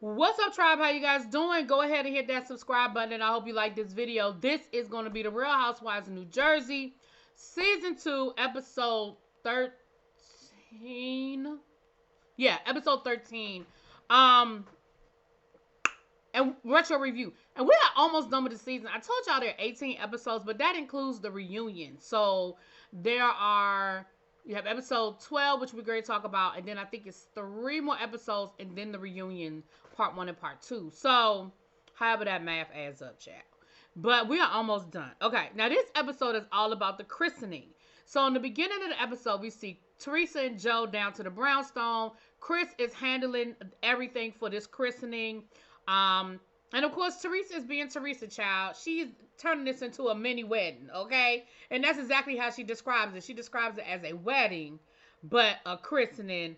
What's up, tribe? How you guys doing? Go ahead and hit that subscribe button, and I hope you like this video. This is going to be the Real Housewives of New Jersey, Season 2, Episode 13. Yeah, Episode 13. Um, and retro review. And we are almost done with the season. I told y'all there are 18 episodes, but that includes the reunion. So you have episode 12, which we're going to talk about, and then I think it's 3 more episodes, and then the reunion, part 1 and part 2. So, however that math adds up, chat. But we are almost done. Okay, now this episode is all about the christening. So, in the beginning of the episode, we see Teresa and Joe down to the brownstone. Chris is handling everything for this christening. And of course, Teresa is being Teresa, child. She's turning this into a mini wedding, okay? And that's exactly how she describes it. She describes it as a wedding, but a christening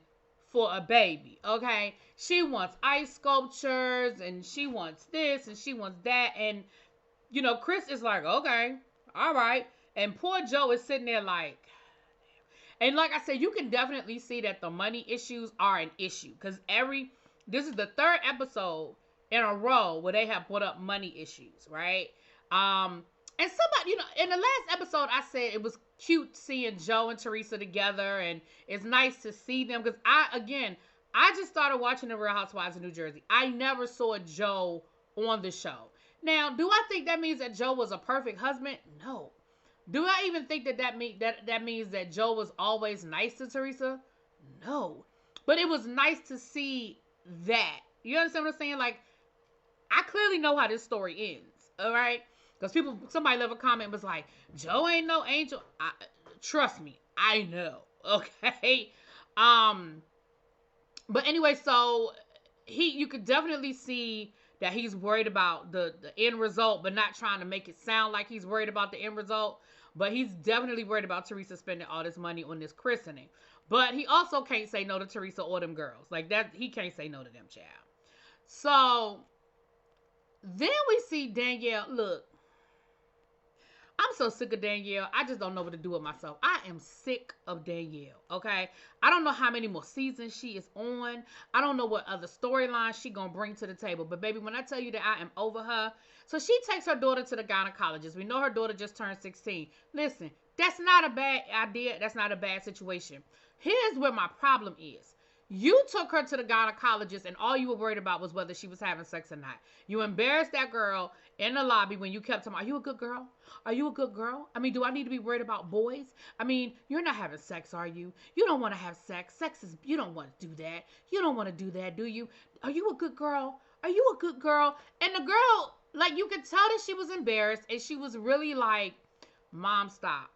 for a baby, okay? She wants ice sculptures, and she wants this, and she wants that. And, you know, Chris is like, okay, all right. And poor Joe is sitting there like, and like I said, you can definitely see that the money issues are an issue. Because this is the 3rd episode in a row where they have brought up money issues, right? And somebody, you know, in the last episode, I said it was cute seeing Joe and Teresa together, and it's nice to see them, because I just started watching The Real Housewives of New Jersey. I never saw Joe on the show. Now, do I think that means that Joe was a perfect husband? No. Do I even think that means that Joe was always nice to Teresa? No. But it was nice to see that. You understand what I'm saying? Like, I clearly know how this story ends, all right? Because somebody left a comment and was like, Joe ain't no angel. Trust me, I know, okay? But anyway, so you could definitely see that he's worried about the end result, but not trying to make it sound like he's worried about the end result. But he's definitely worried about Teresa spending all this money on this christening. But he also can't say no to Teresa or them girls. Like that, he can't say no to them, child. So then we see Danielle. Look, I'm so sick of Danielle. I just don't know what to do with myself. I am sick of Danielle, okay? I don't know how many more seasons she is on. I don't know what other storylines she gonna bring to the table. But baby, when I tell you that I am over her. So she takes her daughter to the gynecologist. We know her daughter just turned 16. Listen, that's not a bad idea. That's not a bad situation. Here's where my problem is. You took her to the gynecologist, and all you were worried about was whether she was having sex or not. You embarrassed that girl in the lobby when you kept talking, are you a good girl? Are you a good girl? I mean, do I need to be worried about boys? I mean, you're not having sex, are you? You don't want to have sex. You don't want to do that. You don't want to do that, do you? Are you a good girl? Are you a good girl? And the girl, like, you could tell that she was embarrassed, and she was really like, Mom, stop.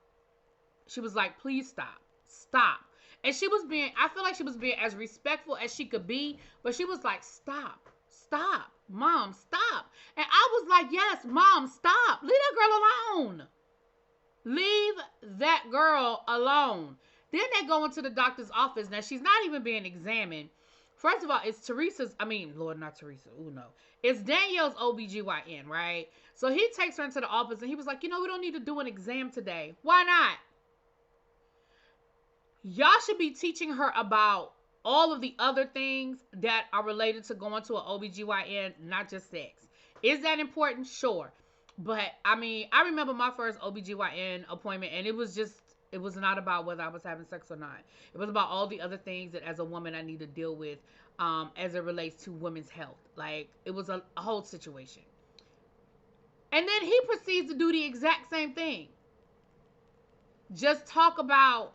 She was like, please stop. Stop. And I feel like she was being as respectful as she could be, but she was like, stop, Mom, stop. And I was like, yes, Mom, stop. Leave that girl alone. Leave that girl alone. Then they go into the doctor's office. Now, she's not even being examined. First of all, it's Lord, not Teresa. Ooh, no. It's Danielle's OBGYN, right? So he takes her into the office, and he was like, we don't need to do an exam today. Why not? Y'all should be teaching her about all of the other things that are related to going to an OBGYN, not just sex. Is that important? Sure. But, I mean, I remember my first OBGYN appointment, and it was not about whether I was having sex or not. It was about all the other things that, as a woman, I need to deal with as it relates to women's health. Like, it was a whole situation. And then he proceeds to do the exact same thing. Just talk about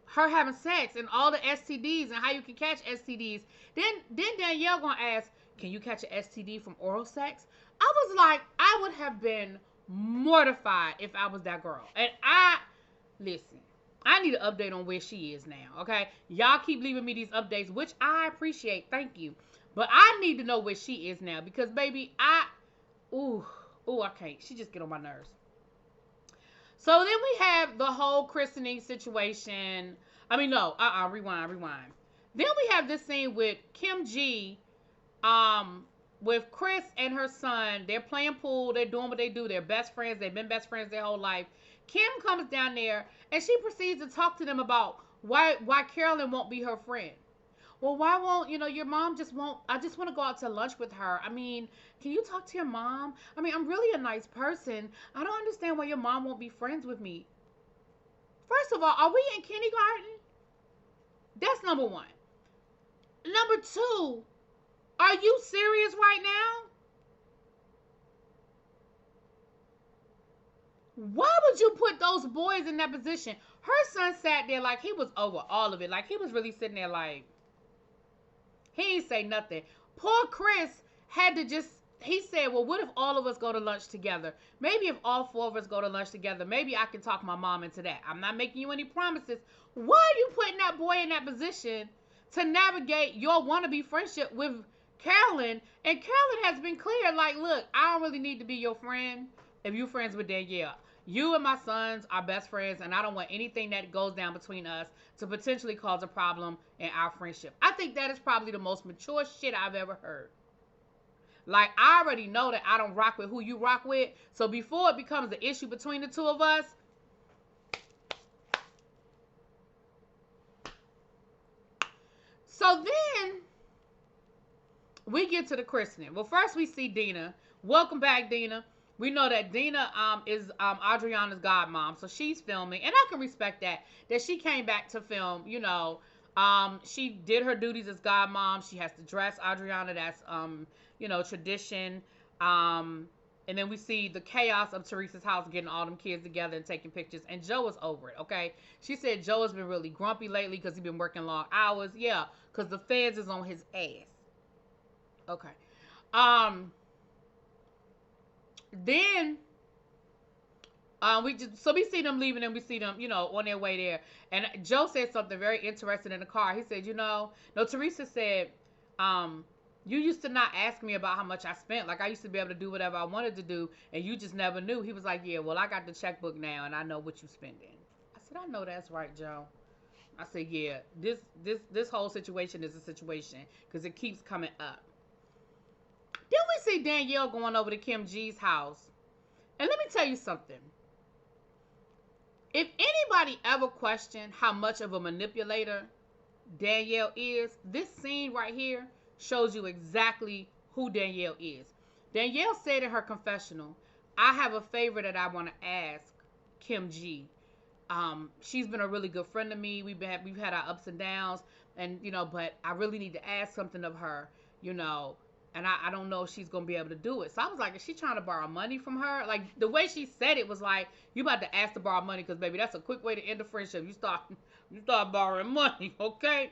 her having sex and all the STDs and how you can catch STDs. Then Danielle gonna ask, can you catch an STD from oral sex? I was like, I would have been mortified if I was that girl. And listen, I need an update on where she is now, okay? Y'all keep leaving me these updates, which I appreciate. Thank you. But I need to know where she is now, because baby, I can't. She just get on my nerves. So then we have the whole christening situation. I mean, no, rewind. Then we have this scene with Kim G, with Chris and her son. They're playing pool. They're doing what they do. They're best friends. They've been best friends their whole life. Kim comes down there, and she proceeds to talk to them about why Carolyn won't be her friend. well, why won't, your mom just won't, I just want to go out to lunch with her. I mean, can you talk to your mom? I mean, I'm really a nice person. I don't understand why your mom won't be friends with me. First of all, are we in kindergarten? That's number one. Number two, are you serious right now? Why would you put those boys in that position? Her son sat there like he was over all of it. Like he was really sitting there like, he ain't say nothing. Poor Chris had to just, he said, well, what if all of us go to lunch together? Maybe if all four of us go to lunch together, maybe I can talk my mom into that. I'm not making you any promises. Why are you putting that boy in that position to navigate your wannabe friendship with Carolyn? And Carolyn has been clear, like, look, I don't really need to be your friend if you friends with Danielle. You and my sons are best friends, and I don't want anything that goes down between us to potentially cause a problem in our friendship. I think that is probably the most mature shit I've ever heard. Like, I already know that I don't rock with who you rock with, so before it becomes an issue between the two of us, so then we get to the christening. Well, first we see Dina. Welcome back, Dina. We know that Dina is Adriana's godmom, so she's filming, and I can respect that she came back to film. She did her duties as godmom. She has to dress Adriana. That's tradition. And then we see the chaos of Teresa's house, getting all them kids together and taking pictures. And Joe is over it. Okay, she said Joe has been really grumpy lately because he's been working long hours. Yeah, because the feds is on his ass. Okay. Then we see them leaving and we see them, on their way there. And Joe said something very interesting in the car. He said, no, Teresa said, you used to not ask me about how much I spent. Like, I used to be able to do whatever I wanted to do, and you just never knew. He was like, yeah, well, I got the checkbook now, and I know what you're spending. I said, I know that's right, Joe. I said, yeah, this whole situation is a situation because it keeps coming up. Then we see Danielle going over to Kim G's house. And let me tell you something. If anybody ever questioned how much of a manipulator Danielle is, this scene right here shows you exactly who Danielle is. Danielle said in her confessional, I have a favor that I want to ask Kim G. She's been a really good friend to me. We've had our ups and downs, and but I really need to ask something of her, and I don't know if she's gonna be able to do it. So I was like, is she trying to borrow money from her? Like, the way she said it was like, you about to ask to borrow money, because baby, that's a quick way to end the friendship. You start borrowing money, okay?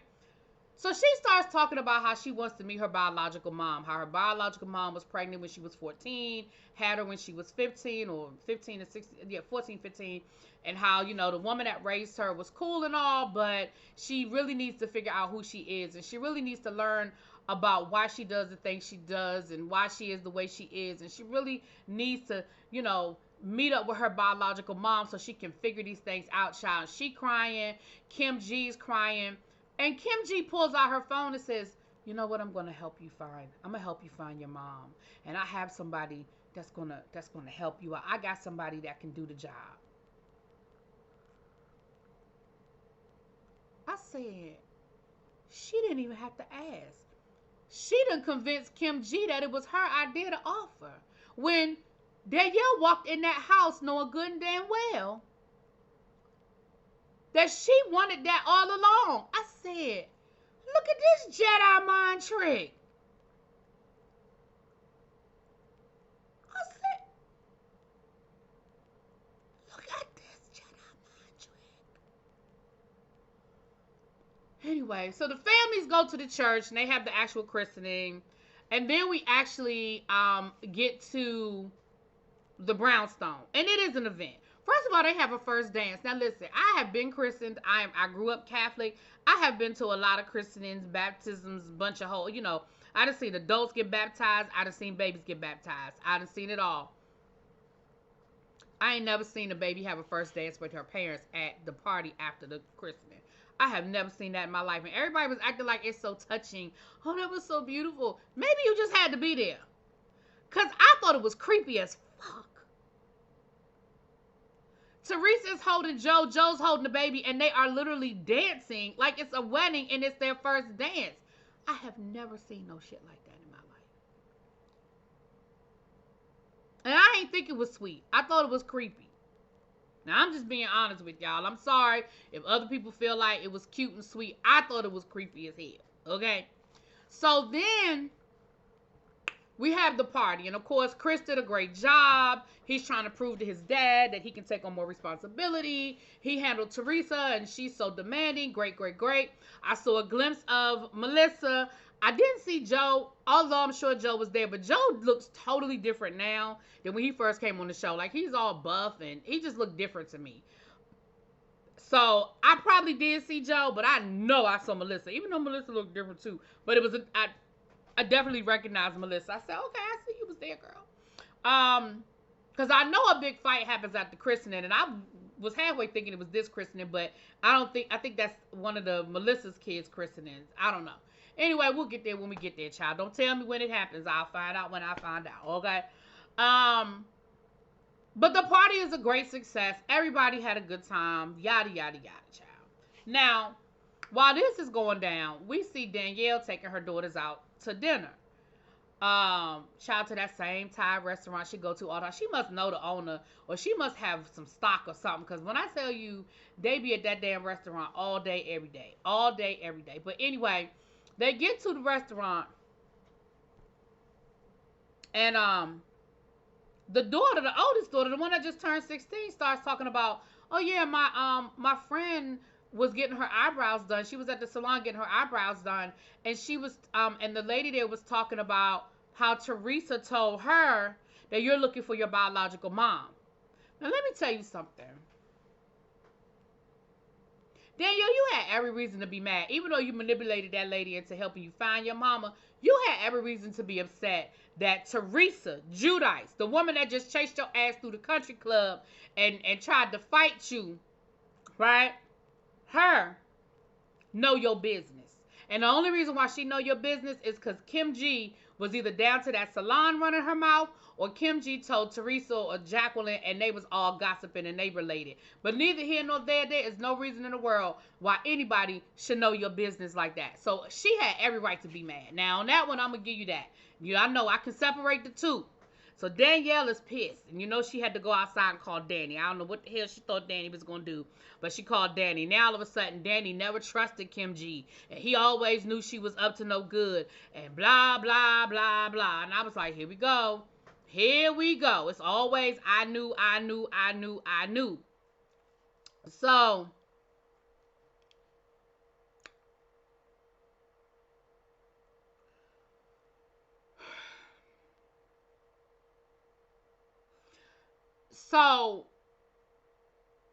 So she starts talking about how she wants to meet her biological mom, how her biological mom was pregnant when she was 14, had her when she was 15 or 15 to 16, 14, 15, and how, the woman that raised her was cool and all, but she really needs to figure out who she is, and she really needs to learn about why she does the things she does and why she is the way she is, and she really needs to, meet up with her biological mom so she can figure these things out, child. She crying, Kim G's crying, and Kim G pulls out her phone and says, you know what, I'm going to help you find. I'm going to help you find your mom. And I have somebody that's going to help you out. I got somebody that can do the job. I said, she didn't even have to ask. She done convinced Kim G that it was her idea to offer. When Danielle walked in that house knowing good and damn well that she wanted that all along. I said, look at this Jedi mind trick. I said, look at this Jedi mind trick. Anyway, so the families go to the church and they have the actual christening. And then we actually get to the brownstone. And it is an event. First of all, they have a first dance. Now listen, I have been christened. I grew up Catholic. I have been to a lot of christenings, baptisms, bunch of whole, I done seen adults get baptized. I done seen babies get baptized. I done seen it all. I ain't never seen a baby have a first dance with her parents at the party after the christening. I have never seen that in my life. And everybody was acting like it's so touching. Oh, that was so beautiful. Maybe you just had to be there. Because I thought it was creepy as fuck. Teresa's holding Joe, Joe's holding the baby, and they are literally dancing like it's a wedding and it's their first dance. I have never seen no shit like that in my life. And I ain't think it was sweet. I thought it was creepy. Now, I'm just being honest with y'all. I'm sorry if other people feel like it was cute and sweet. I thought it was creepy as hell. Okay? So then we have the party. And of course, Chris did a great job. He's trying to prove to his dad that he can take on more responsibility. He handled Teresa, and she's so demanding. Great, great, great. I saw a glimpse of Melissa. I didn't see Joe, although I'm sure Joe was there. But Joe looks totally different now than when he first came on the show. Like, he's all buff, and he just looked different to me. So I probably did see Joe, but I know I saw Melissa, even though Melissa looked different too. But it was I definitely recognized Melissa. I said, okay, I see you was there, girl. Because I know a big fight happens at the christening, and I was halfway thinking it was this christening, but I think that's one of the Melissa's kids' christenings. I don't know. Anyway, we'll get there when we get there, child. Don't tell me when it happens. I'll find out when I find out, okay? But the party is a great success. Everybody had a good time. Yada, yada, yada, child. Now, while this is going down, we see Danielle taking her daughters out to dinner. Shout out to that same Thai restaurant she go to all the time. She must know the owner, or she must have some stock or something. Because when I tell you, they be at that damn restaurant all day, every day. All day, every day. But anyway, they get to the restaurant, and the daughter, the oldest daughter, the one that just turned 16, starts talking about, oh yeah, my friend was getting her eyebrows done. She was at the salon getting her eyebrows done, and she was and the lady there was talking about how Teresa told her that you're looking for your biological mom. Now let me tell you something. Danielle, you had every reason to be mad. Even though you manipulated that lady into helping you find your mama, you had every reason to be upset that Teresa Giudice, the woman that just chased your ass through the country club and tried to fight you, right? Her know your business. And the only reason why she know your business is because Kim G was either down to that salon running her mouth, or Kim G told Teresa or Jacqueline, and they was all gossiping and they related. But neither here nor there is no reason in the world why anybody should know your business like that. So she had every right to be mad. Now on that one, I'm gonna give you that. I know I can separate the two. So Danielle is pissed, and you know she had to go outside and call Danny. I don't know what the hell she thought Danny was gonna do, but she called Danny. Now all of a sudden, Danny never trusted Kim G, and he always knew she was up to no good, and blah blah blah blah. And I was like, here we go, here we go. It's always I knew. So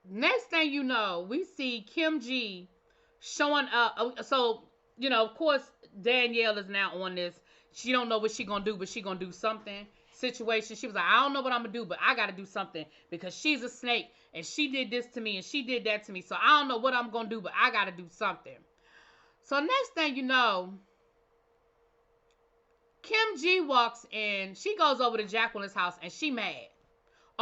next thing you know, we see Kim G showing up. So, of course, Danielle is now on this. She don't know what she gonna do, but she gonna do something situation. She was like, I don't know what I'm gonna do, but I gotta do something because she's a snake and she did this to me and she did that to me. So I don't know what I'm gonna do, but I gotta do something. So next thing you know, Kim G walks in. She goes over to Jacqueline's house and she mad.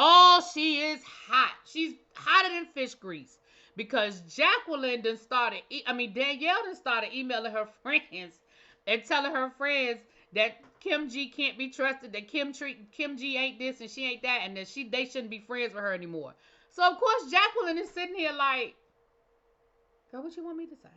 Oh, she is hot. She's hotter than fish grease because Danielle done started emailing her friends and telling her friends that Kim G can't be trusted, that Kim G ain't this and she ain't that, and that they shouldn't be friends with her anymore. So of course Jacqueline is sitting here like, girl, what you want me to say?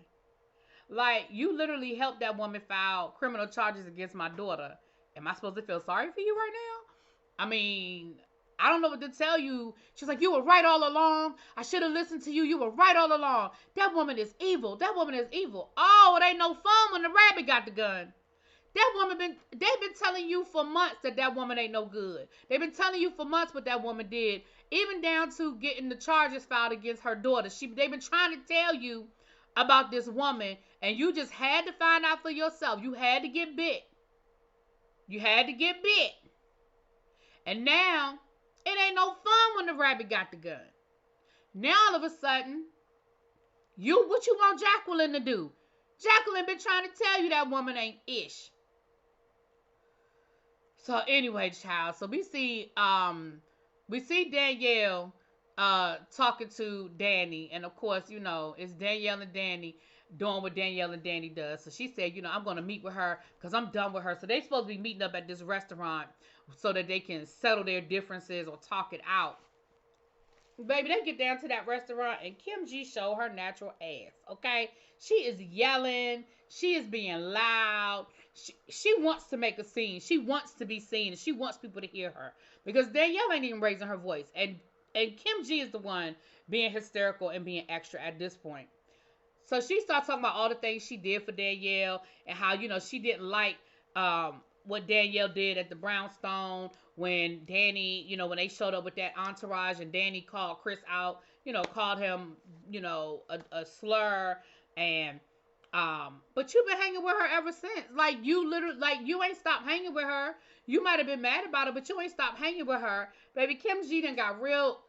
Like, you literally helped that woman file criminal charges against my daughter. Am I supposed to feel sorry for you right now? I mean, I don't know what to tell you. She's like, you were right all along. I should have listened to you. You were right all along. That woman is evil. That woman is evil. Oh, it ain't no fun when the rabbit got the gun. They've been telling you for months that woman ain't no good. They've been telling you for months what that woman did, even down to getting the charges filed against her daughter. They've been trying to tell you about this woman, and you just had to find out for yourself. You had to get bit. You had to get bit. And now, it ain't no fun when the rabbit got the gun. Now, all of a sudden, what you want Jacqueline to do? Jacqueline been trying to tell you that woman ain't ish. So anyway, child. So we see Danielle talking to Danny, and of course, it's Danielle and Danny. doing what Danielle and Danny does. So she said, I'm going to meet with her because I'm done with her. So they supposed to be meeting up at this restaurant so that they can settle their differences or talk it out. Baby, they get down to that restaurant and Kim G show her natural ass, okay? She is yelling. She is being loud. She wants to make a scene. She wants to be seen. She wants people to hear her. Because Danielle ain't even raising her voice. And Kim G is the one being hysterical and being extra at this point. So she started talking about all the things she did for Danielle and how, she didn't like what Danielle did at the brownstone when Danny, when they showed up with that entourage and Danny called Chris out, called him, a slur and but you've been hanging with her ever since. Like you ain't stopped hanging with her. You might have been mad about it, but you ain't stopped hanging with her. Baby, Kim G done got real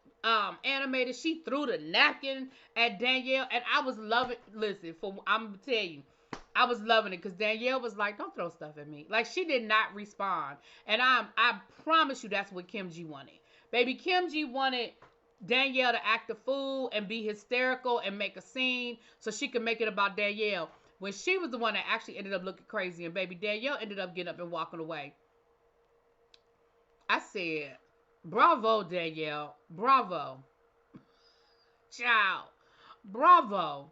animated. She threw the napkin at Danielle, and I was loving. Listen, I'm gonna tell you, I was loving it because Danielle was like, "Don't throw stuff at me." Like she did not respond, and I promise you that's what Kim G wanted. Baby, Kim G wanted Danielle to act a fool and be hysterical and make a scene so she could make it about Danielle. When she was the one that actually ended up looking crazy, and baby Danielle ended up getting up and walking away. I said, "Bravo, Danielle. Bravo, child. Bravo."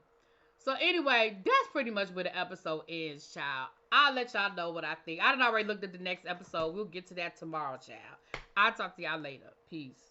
So anyway, that's pretty much where the episode is, child. I'll let y'all know what I think. I done already looked at the next episode. We'll get to that tomorrow, child. I'll talk to y'all later. Peace.